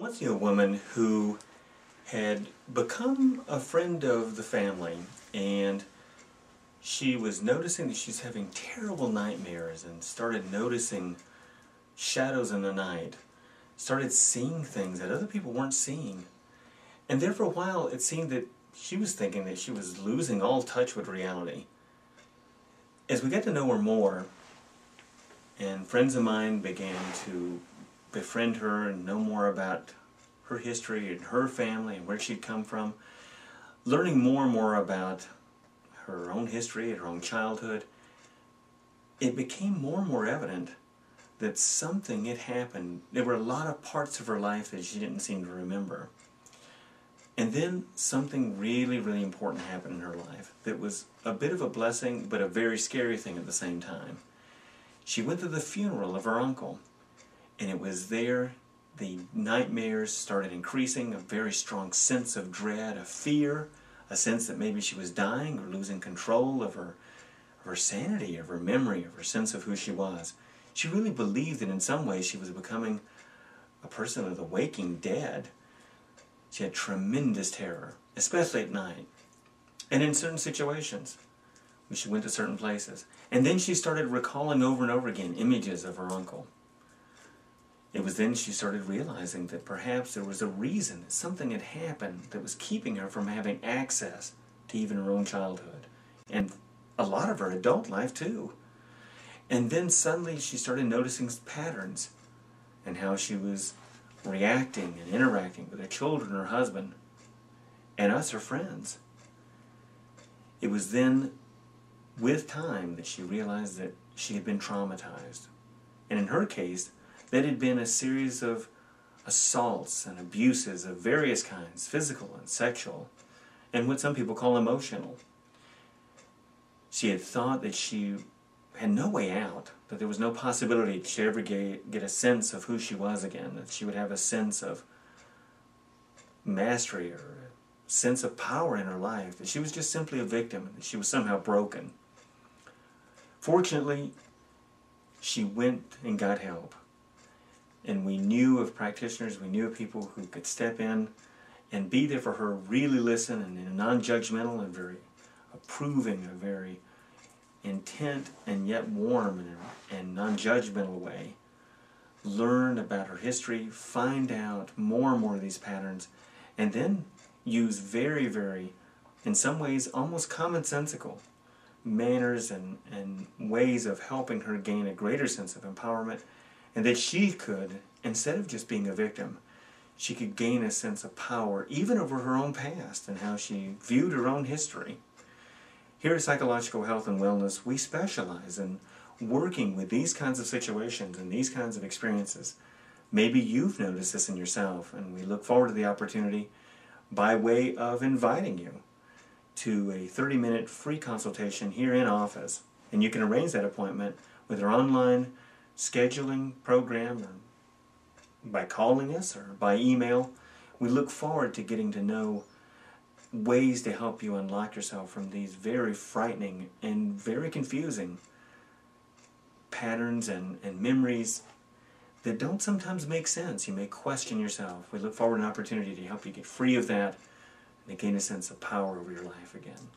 once knew a woman who had become a friend of the family, and she was noticing that she's having terrible nightmares and started noticing shadows in the night, started seeing things that other people weren't seeing. And there for a while it seemed that she was thinking that she was losing all touch with reality. As we got to know her more, and friends of mine began to befriend her and know more about her history and her family and where she'd come from, learning more and more about her own history and her own childhood, it became more and more evident that something had happened. There were a lot of parts of her life that she didn't seem to remember. And then something really, really important happened in her life that was a bit of a blessing, but a very scary thing at the same time. She went to the funeral of her uncle, and it was there the nightmares started increasing, a very strong sense of dread, of fear, a sense that maybe she was dying or losing control of her sanity, of her memory, of her sense of who she was. She really believed that in some ways she was becoming a person of the waking dead. She had tremendous terror, especially at night, and in certain situations when she went to certain places. And then she started recalling over and over again images of her uncle. It was then she started realizing that perhaps there was a reason, that something had happened that was keeping her from having access to even her own childhood, and a lot of her adult life too. And then suddenly she started noticing patterns and how she was reacting and interacting with her children, her husband, and us, her friends. It was then, with time, that she realized that she had been traumatized. And in her case, that had been a series of assaults and abuses of various kinds, physical and sexual, and what some people call emotional. She had thought that she had no way out, that there was no possibility that she'd ever get a sense of who she was again, that she would have a sense of mastery or a sense of power in her life, that she was just simply a victim, that she was somehow broken. Fortunately, she went and got help. And we knew of practitioners, we knew of people who could step in and be there for her, really listen, and in a non-judgmental and very approving, a very intent and yet warm and non-judgmental way, learn about her history, find out more and more of these patterns, and then use very, very, in some ways, almost commonsensical manners and ways of helping her gain a greater sense of empowerment, and that she could, instead of just being a victim, she could gain a sense of power even over her own past and how she viewed her own history. Here at Psychological Health and Wellness, we specialize in working with these kinds of situations and these kinds of experiences. Maybe you've noticed this in yourself, and we look forward to the opportunity by way of inviting you to a 30-minute free consultation here in office. And you can arrange that appointment with our online scheduling program, or by calling us, or by email. We look forward to getting to know ways to help you unlock yourself from these very frightening and very confusing patterns and memories that don't sometimes make sense. You may question yourself. We look forward to an opportunity to help you get free of that and to gain a sense of power over your life again.